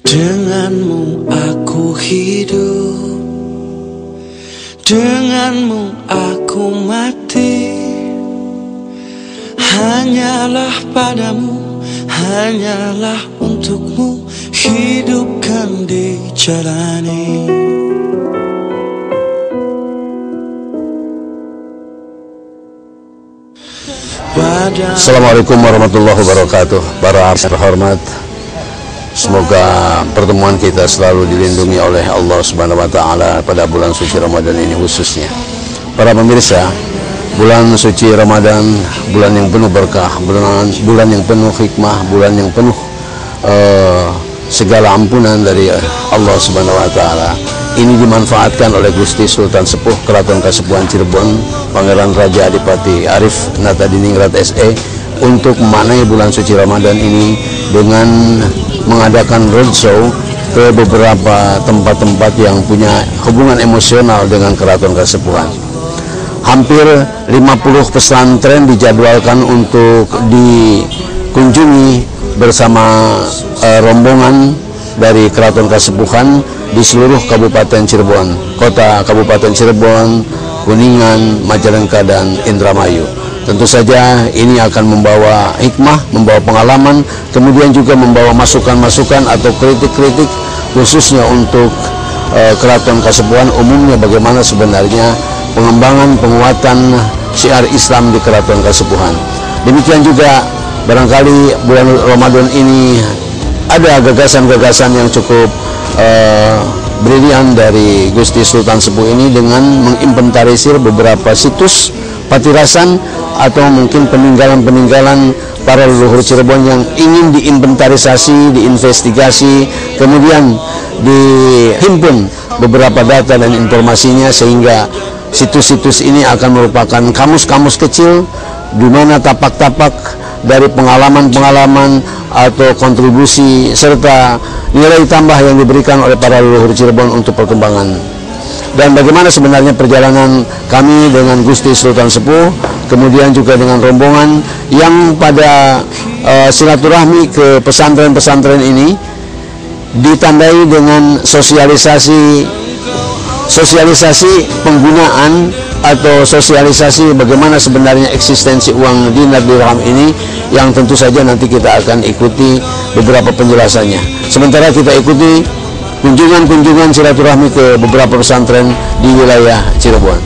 Denganmu aku hidup, denganmu aku mati. Hanyalah padamu, hanyalah untukmu, hidupkan dijalani. Assalamualaikum warahmatullahi wabarakatuh. Para terhormat, semoga pertemuan kita selalu dilindungi oleh Allah Subhanahu wa taala pada bulan suci Ramadan ini khususnya. Para pemirsa, bulan suci Ramadan, bulan yang penuh berkah, bulan yang penuh hikmah, bulan yang penuh segala ampunan dari Allah Subhanahu wa taala. Ini dimanfaatkan oleh Gusti Sultan Sepuh Keraton Kasepuhan Cirebon, Pangeran Raja Adipati Arif Natadiningrat SE, untuk memaknai bulan suci Ramadan ini dengan mengadakan roadshow ke beberapa tempat-tempat yang punya hubungan emosional dengan Keraton Kasepuhan. Hampir 50 pesantren dijadwalkan untuk dikunjungi bersama rombongan dari Keraton Kasepuhan di seluruh Kabupaten Cirebon, kota Kabupaten Cirebon, Kuningan, Majalengka, dan Indramayu. Tentu saja ini akan membawa hikmah, membawa pengalaman, kemudian juga membawa masukan-masukan atau kritik-kritik khususnya untuk Keraton Kasepuhan umumnya, bagaimana sebenarnya pengembangan, penguatan syiar Islam di Keraton Kasepuhan. Demikian juga barangkali bulan Ramadan ini ada gagasan-gagasan yang cukup brilian dari Gusti Sultan Sepuh ini dengan menginventarisir beberapa situs patirasan atau mungkin peninggalan-peninggalan para leluhur Cirebon yang ingin diinventarisasi, diinvestigasi, kemudian dihimpun beberapa data dan informasinya, sehingga situs-situs ini akan merupakan kamus-kamus kecil di mana tapak-tapak dari pengalaman-pengalaman atau kontribusi serta nilai tambah yang diberikan oleh para leluhur Cirebon untuk perkembangan. Dan bagaimana sebenarnya perjalanan kami dengan Gusti Sultan Sepuh, kemudian juga dengan rombongan yang pada silaturahmi ke pesantren-pesantren ini ditandai dengan sosialisasi penggunaan atau sosialisasi bagaimana sebenarnya eksistensi uang dinar dirham ini, yang tentu saja nanti kita akan ikuti beberapa penjelasannya. Sementara kita ikuti kunjungan-kunjungan silaturahmi ke beberapa pesantren di wilayah Cirebon.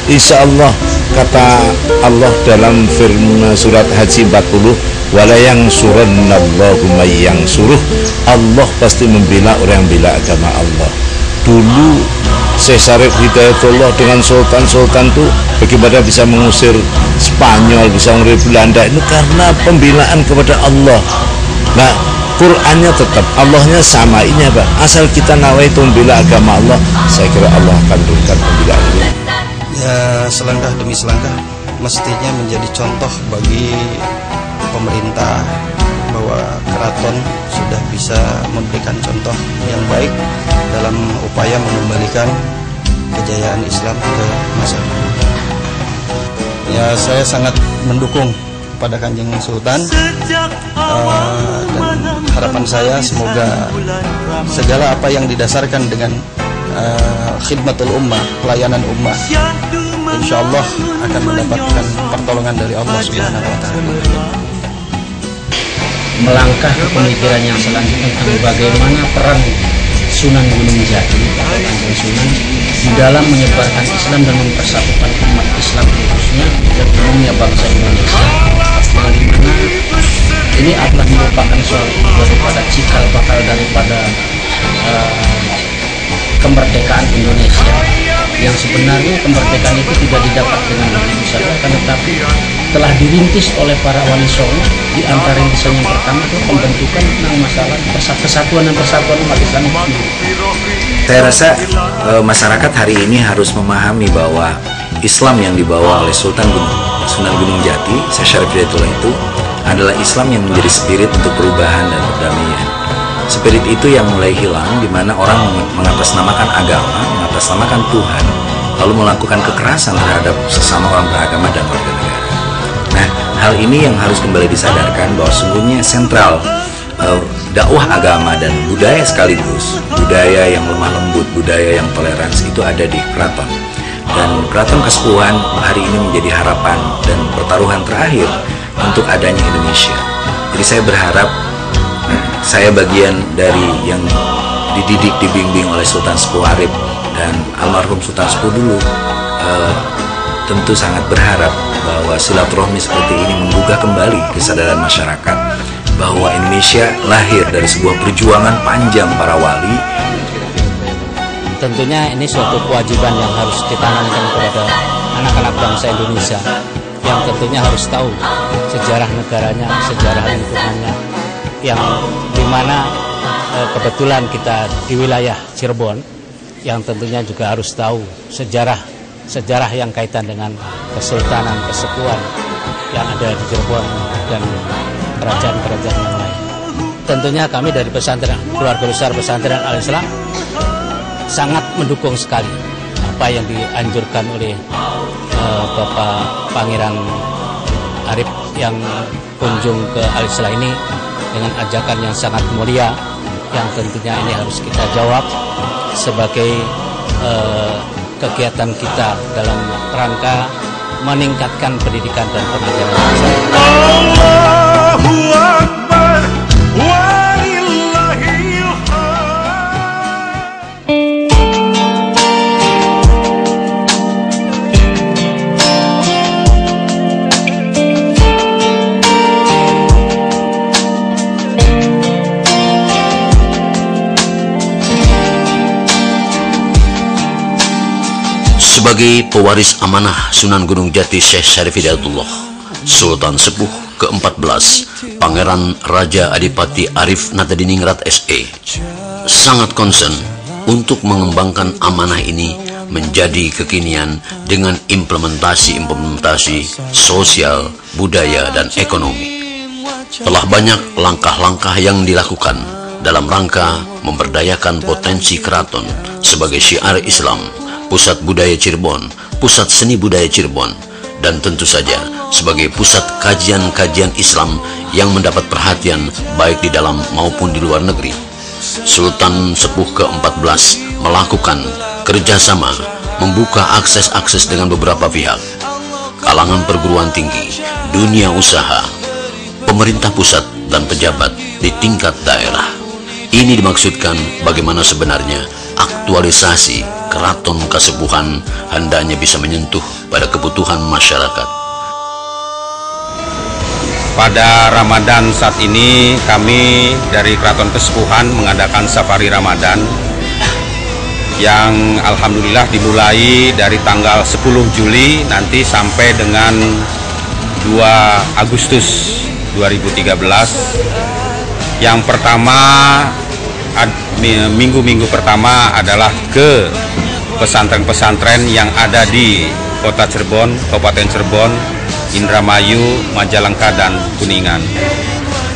Insya Allah, kata Allah dalam firman surat Haji 40, wala yang surannallahu may yang suruh, Allah pasti membela orang yang bela agama Allah. Dulu Syekh Syarif Hidayatullah dengan sultan-sultan itu bagaimana bisa mengusir Spanyol, bisa mengusir Belanda, itu karena pembelaan kepada Allah. Nah, Qurannya tetap, Allahnya sama, ini apa? Asal kita nawaitu membela agama Allah, saya kira Allah akan berikan pembelaan itu. Ya, selangkah demi selangkah mestinya menjadi contoh bagi pemerintah bahwa keraton sudah bisa memberikan contoh yang baik dalam upaya mengembalikan kejayaan Islam ke masa lalu. Ya, saya sangat mendukung pada Kanjeng Sultan, dan harapan saya semoga segala apa yang didasarkan dengan khidmatul ummah, pelayanan ummah, insya Allah akan mendapatkan pertolongan dari Allah Subhanahu wa taala. Melangkah ke pemikiran yang selanjutnya tentang bagaimana peran Sunan Gunung Jati atau Kanjeng Sunan di dalam menyebarkan Islam dan mempersatukan umat Islam khususnya dan umumnya bangsa Indonesia, yang dimana ini adalah merupakan suatu daripada cikal bakal daripada kemerdekaan Indonesia, yang sebenarnya kemerdekaan itu tidak didapat dengan begitu saja, tetapi telah dirintis oleh para wali songo. Di antara rintisan yang pertama itu pembentukan tentang masalah kesatuan dan persatuan umat Islam. Saya rasa masyarakat hari ini harus memahami bahwa Islam yang dibawa oleh Sunan Gunung Jati, Syekh Syarif Hidayatullah itu adalah Islam yang menjadi spirit untuk perubahan dan perdamaian. Spirit itu yang mulai hilang, di mana orang mengatasnamakan agama, mengatasnamakan Tuhan, lalu melakukan kekerasan terhadap sesama orang beragama dan warga negara. Nah, hal ini yang harus kembali disadarkan bahwa sungguhnya sentral dakwah agama dan budaya sekaligus, budaya yang lemah lembut, budaya yang toleransi itu ada di keraton. Dan keraton Kasepuhan hari ini menjadi harapan dan pertaruhan terakhir untuk adanya Indonesia. Jadi saya berharap saya bagian dari yang dididik, dibimbing oleh Sultan Sepuh Arif dan almarhum Sultan Sepuh dulu, tentu sangat berharap bahwa silaturahmi seperti ini menggugah kembali kesadaran masyarakat bahwa Indonesia lahir dari sebuah perjuangan panjang para wali. Tentunya ini suatu kewajiban yang harus ditanamkan kepada anak-anak bangsa Indonesia, yang tentunya harus tahu sejarah negaranya, sejarah lingkungannya, yang dimana kebetulan kita di wilayah Cirebon, yang tentunya juga harus tahu sejarah yang kaitan dengan kesultanan, kesepuhan yang ada di Cirebon dan kerajaan-kerajaan yang lain. Tentunya kami dari pesantren, keluarga besar pesantren Al-Islam, sangat mendukung sekali apa yang dianjurkan oleh Bapak Pangeran Arif yang kunjung ke Al-Islam ini dengan ajakan yang sangat mulia, yang tentunya ini harus kita jawab sebagai kegiatan kita dalam rangka meningkatkan pendidikan dan pengajaran bangsa. Allahu Akbar, walillahil Sebagai pewaris amanah Sunan Gunung Jati Syekh Syarif Hidayatullah, Sultan Sepuh ke-14 Pangeran Raja Adipati Arif Natadiningrat SE sangat concern untuk mengembangkan amanah ini menjadi kekinian dengan implementasi sosial, budaya, dan ekonomi. Telah banyak langkah-langkah yang dilakukan dalam rangka memberdayakan potensi keraton sebagai syiar Islam, pusat budaya Cirebon, pusat seni budaya Cirebon, dan tentu saja sebagai pusat kajian-kajian Islam yang mendapat perhatian baik di dalam maupun di luar negeri. Sultan Sepuh ke-14 melakukan kerjasama, membuka akses-akses dengan beberapa pihak, kalangan perguruan tinggi, dunia usaha, pemerintah pusat, dan pejabat di tingkat daerah. Ini dimaksudkan bagaimana sebenarnya aktualisasi keraton Kasepuhan hendaknya bisa menyentuh pada kebutuhan masyarakat. Pada Ramadan saat ini kami dari Keraton Kasepuhan mengadakan safari Ramadan yang alhamdulillah dimulai dari tanggal 10 Juli nanti sampai dengan 2 Agustus 2013. Yang pertama, minggu-minggu pertama adalah ke pesantren-pesantren yang ada di Kota Cirebon, Kabupaten Cirebon, Indramayu, Majalengka, dan Kuningan.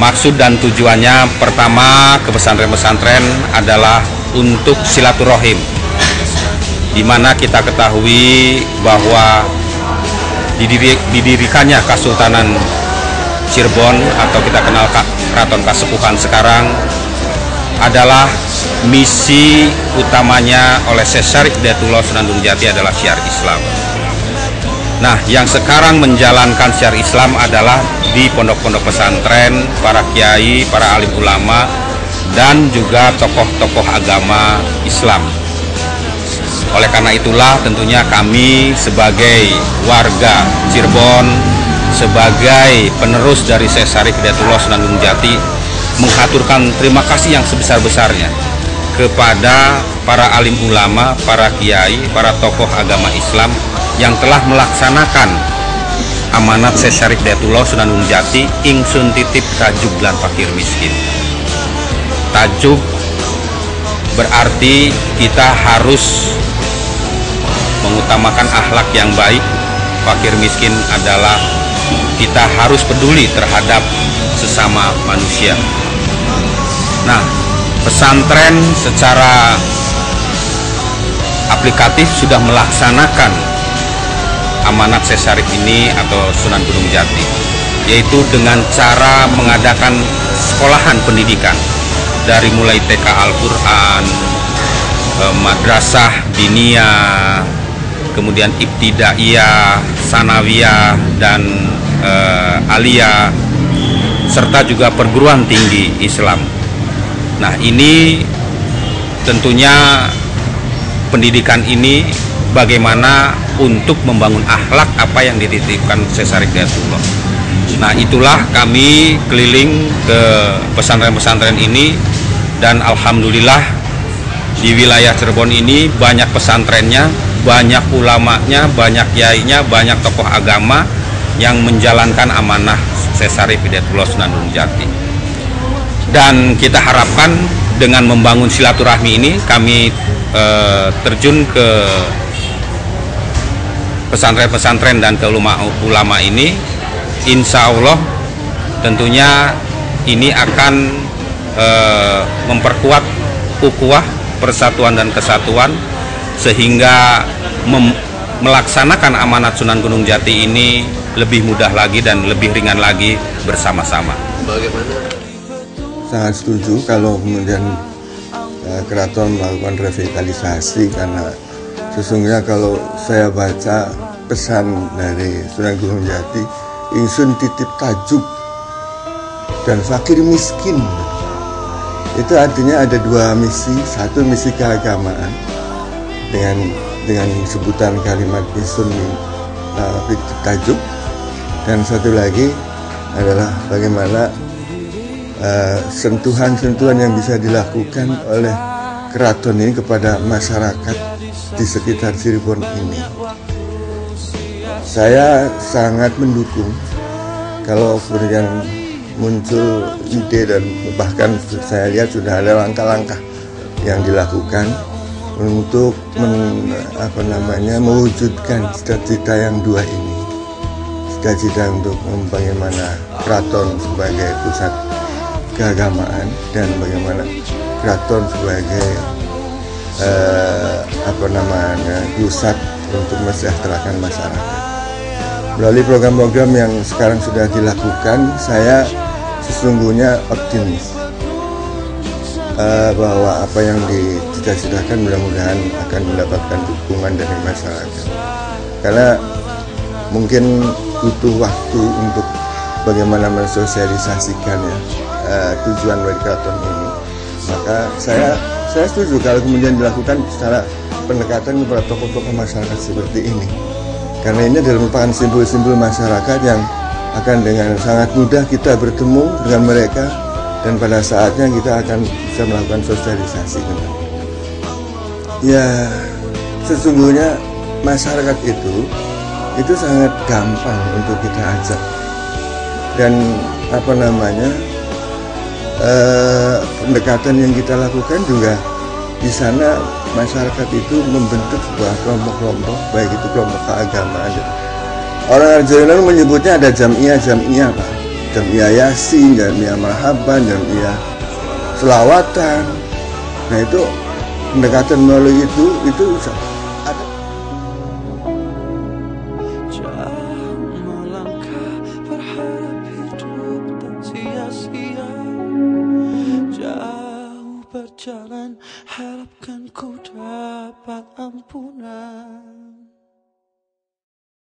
Maksud dan tujuannya pertama ke pesantren-pesantren adalah untuk silaturahim, di mana kita ketahui bahwa didirikannya Kesultanan Cirebon atau kita kenal Keraton Kasepuhan sekarang adalah misi utamanya oleh Syekh Syarif Hidayatullah Sunan Gunung Jati adalah syiar Islam. Nah, yang sekarang menjalankan syiar Islam adalah di pondok-pondok pesantren, para kiai, para alim ulama, dan juga tokoh-tokoh agama Islam. Oleh karena itulah tentunya kami sebagai warga Cirebon, sebagai penerus dari Syekh Syarif Hidayatullah Sunan Gunung Jati, menghaturkan terima kasih yang sebesar-besarnya kepada para alim ulama, para kiai, para tokoh agama Islam yang telah melaksanakan amanat Syekh Hidayatullah Sunan Gunung Jati ingsun titip tajuk lan fakir miskin. Tajuk berarti kita harus mengutamakan akhlak yang baik. Fakir miskin adalah kita harus peduli terhadap sesama manusia. Nah, pesantren secara aplikatif sudah melaksanakan amanat Syekh Syarif ini atau Sunan Gunung Jati, yaitu dengan cara mengadakan sekolahan pendidikan dari mulai TK Al-Quran, madrasah diniyah, kemudian ibtidaiyah, sanawiyah, dan aliyah, serta juga perguruan tinggi Islam. Nah, ini tentunya pendidikan ini bagaimana untuk membangun akhlak apa yang dititipkan Syekh Syarif Hidayatullah. Nah, itulah kami keliling ke pesantren-pesantren ini, dan alhamdulillah di wilayah Cirebon ini banyak pesantrennya, banyak ulamanya, banyak kiainya, banyak tokoh agama yang menjalankan amanah Syekh Syarif Hidayatullah Sunan Gunung Jati. Dan kita harapkan dengan membangun silaturahmi ini, kami terjun ke pesantren-pesantren dan ke ulama ini, insya Allah tentunya ini akan memperkuat ukhuwah, persatuan dan kesatuan, sehingga melaksanakan amanat Sunan Gunung Jati ini lebih mudah lagi dan lebih ringan lagi bersama-sama. Bagaimana? Sangat setuju kalau kemudian keraton melakukan revitalisasi, karena sesungguhnya kalau saya baca pesan dari Sunan Gunung Jati, ingsun titip tajuk dan fakir miskin, itu artinya ada dua misi. Satu misi keagamaan dengan sebutan kalimat ingsun titip tajuk, dan satu lagi adalah bagaimana sentuhan-sentuhan yang bisa dilakukan oleh keraton ini kepada masyarakat di sekitar Cirebon ini. Saya sangat mendukung kalau kemudian muncul ide, dan bahkan saya lihat sudah ada langkah-langkah yang dilakukan untuk mewujudkan cita-cita yang dua ini. Cita-cita untuk bagaimana keraton sebagai pusat keagamaan dan bagaimana keraton sebagai pusat untuk mensejahterakan masyarakat. Melalui program-program yang sekarang sudah dilakukan, saya sesungguhnya optimis bahwa apa yang dicita-citakan mudah-mudahan akan mendapatkan dukungan dari masyarakat. Karena mungkin butuh waktu untuk bagaimana mensosialisasikan tujuan dari keraton ini. Maka saya setuju kalau kemudian dilakukan secara pendekatan kepada tokoh-tokoh masyarakat seperti ini, karena ini adalah merupakan simbol-simbol masyarakat yang akan dengan sangat mudah kita bertemu dengan mereka, dan pada saatnya kita akan bisa melakukan sosialisasi. Ya, sesungguhnya masyarakat itu sangat gampang untuk kita ajak, dan pendekatan yang kita lakukan juga di sana masyarakat itu membentuk sebuah kelompok-kelompok, baik itu kelompok keagamaan. Orang Arjuna menyebutnya ada jamiah Pak, jamiah Yasin, jamiah Marhaban, jamiah Selawatan. Nah, itu pendekatan melalui itu ada. Berjalan, harapkan ku dapat ampunan.